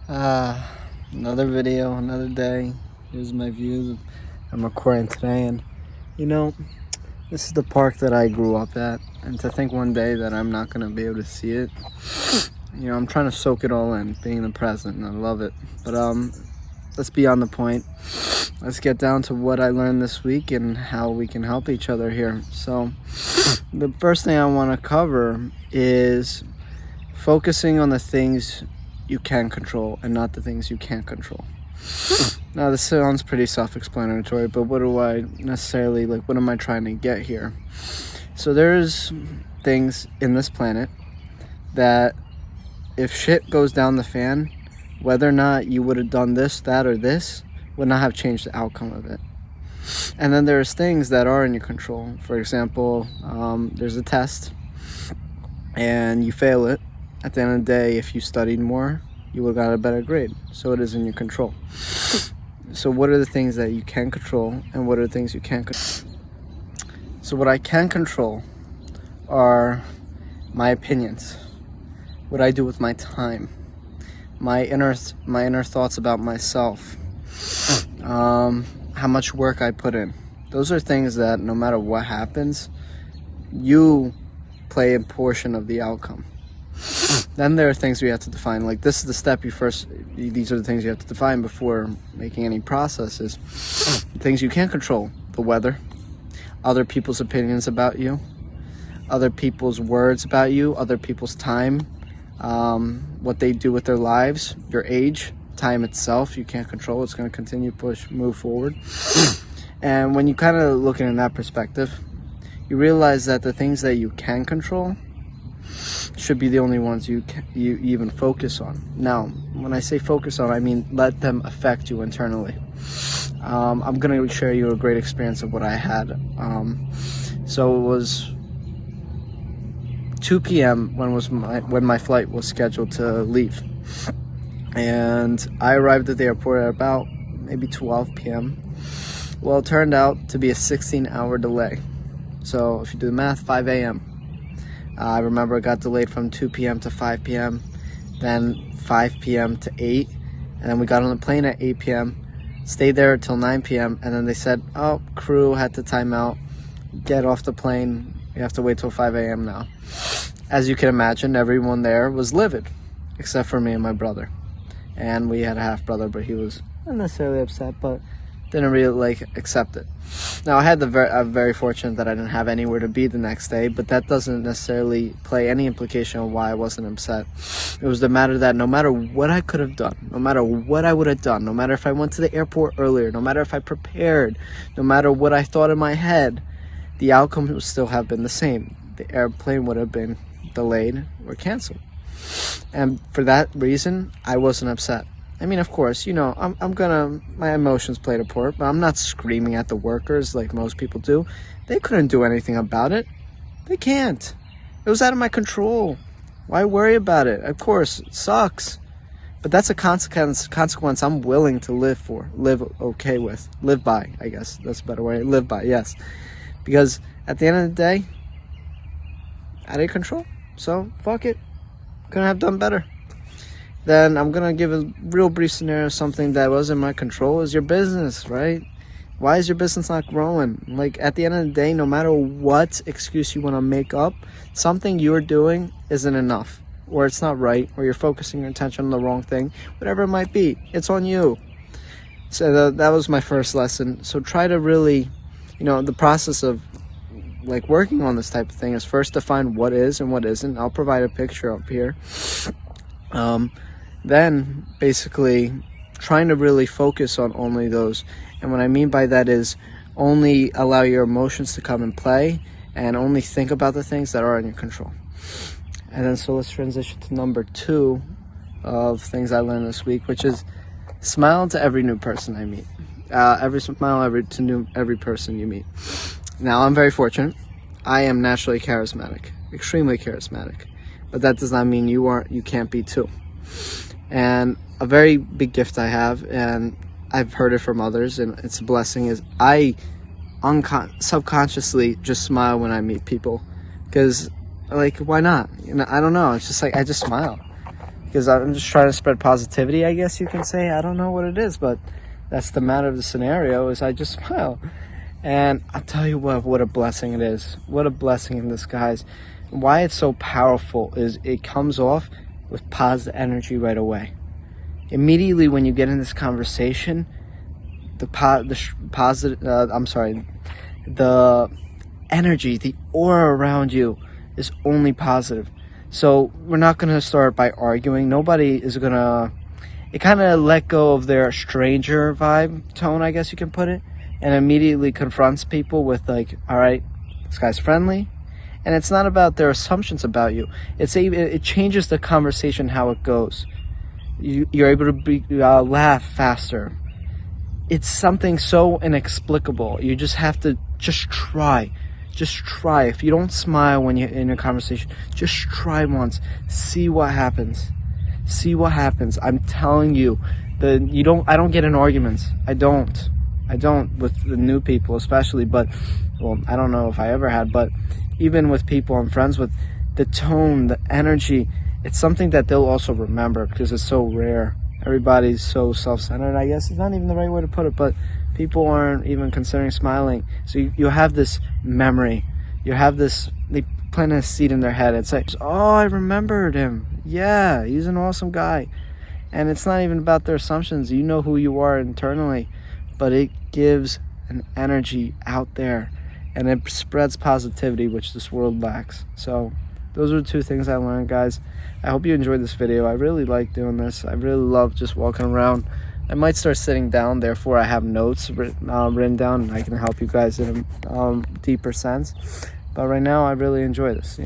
Another video, another day. Here's my views. I'm recording today, and you know, this is the park that I grew up at. And to think one day that I'm not gonna be able to see it, I'm trying to soak it all in, being the present, and I love it. But let's be on the point. Let's get down to what I learned this week and how we can help each other here. So, the first thing I want to cover is focusing on the things you can control and not the things you can't control. Now, this sounds pretty self-explanatory, but what do I necessarily, what am I trying to get here? So there's things in this planet that if shit goes down the fan, whether or not you would have done this, that, or this would not have changed the outcome of it. And then there's things that are in your control. For example, there's a test and you fail it. At the end of the day, if you studied more, you would have got a better grade. So it is in your control. So what are the things that you can control and what are the things you can't control? So what I can control are my opinions, what I do with my time, my inner thoughts about myself, how much work I put in. Those are things that no matter what happens, you play a portion of the outcome. Then there are things we have to define. Like, this is the step these are the things you have to define before making any processes. Things you can't control: the weather, other people's opinions about you, other people's words about you, other people's time, what they do with their lives, your age, time itself, you can't control. It's going to continue move forward. And when you kind of look in that perspective, you realize that the things that you can control should be the only ones you even focus on. Now, when I say focus on, I mean let them affect you internally. I'm going to share you a great experience of what I had. So it was 2 p.m. when my flight was scheduled to leave. And I arrived at the airport at about maybe 12 p.m. Well, it turned out to be a 16-hour delay. So if you do the math, 5 a.m. I remember it got delayed from 2 p.m. to 5 p.m., then 5 p.m. to 8, and then we got on the plane at 8 p.m., stayed there until 9 p.m., and then they said, oh, crew had to time out, get off the plane, you have to wait till 5 a.m. now. As you can imagine, everyone there was livid, except for me and my brother. And we had a half-brother, but he was not necessarily upset, but didn't really accept it. Now, I'm very fortunate that I didn't have anywhere to be the next day, but that doesn't necessarily play any implication on why I wasn't upset. It was the matter that no matter what I could have done, no matter what I would have done, no matter if I went to the airport earlier, no matter if I prepared, no matter what I thought in my head, the outcome would still have been the same. The airplane would have been delayed or canceled. And for that reason, I wasn't upset. I mean, of course, my emotions played a part, but I'm not screaming at the workers like most people do. They couldn't do anything about it. They can't. It was out of my control. Why worry about it? Of course, it sucks. But that's a consequence I'm willing to live by, I guess. That's a better way. Live by, yes. Because at the end of the day, out of control. So, fuck it. Couldn't have done better. Then I'm going to give a real brief scenario of something that was in my control. Is your business, right? Why is your business not growing? At the end of the day, no matter what excuse you want to make up, something you're doing isn't enough, or it's not right, or you're focusing your attention on the wrong thing, whatever it might be, it's on you. So that was my first lesson. So try to really, the process of working on this type of thing is first define what is and what isn't. I'll provide a picture up here. Then basically trying to really focus on only those. And what I mean by that is only allow your emotions to come and play and only think about the things that are in your control. And then so let's transition to number 2 of things I learned this week, which is smile to every new person I meet. Every person you meet. Now, I'm very fortunate. I am naturally charismatic, extremely charismatic. But that does not mean you can't be too. And a very big gift I have, and I've heard it from others, and it's a blessing, is I subconsciously just smile when I meet people. Because, why not? I don't know. It's just I just smile. because I'm just trying to spread positivity, I guess you can say. I don't know what it is, but that's the matter of the scenario, is I just smile. And I'll tell you what a blessing it is. What a blessing in disguise. Why it's so powerful is it comes off with positive energy right away. Immediately when you get in this conversation, the energy, the aura around you is only positive. So we're not going to start by arguing. Nobody is going to, it kind of let go of their stranger vibe tone, I guess you can put it, and immediately confronts people with like, all right, this guy's friendly. And it's not about their assumptions about you. It changes the conversation, how it goes. You're able to laugh faster. It's something so inexplicable. You just have to try. Just try. If you don't smile when you're in a conversation, just try once. See what happens. See what happens. I'm telling you, I don't get in arguments. I don't with the new people especially, but well, I don't know if I ever had, but even with people I'm friends with, the tone, the energy, it's something that they'll also remember because it's so rare. Everybody's so self-centered, I guess. It's not even the right way to put it, but people aren't even considering smiling. So you have this memory. You have this, they plant a seed in their head. It's like, oh, I remembered him. Yeah, he's an awesome guy. And it's not even about their assumptions. You know who you are internally, but it gives an energy out there, and it spreads positivity, which this world lacks. So those are the two things I learned, guys. I hope you enjoyed this video. I really like doing this. I really love just walking around. I might start sitting down, therefore I have notes written down, and I can help you guys in a deeper sense. But right now, I really enjoy this,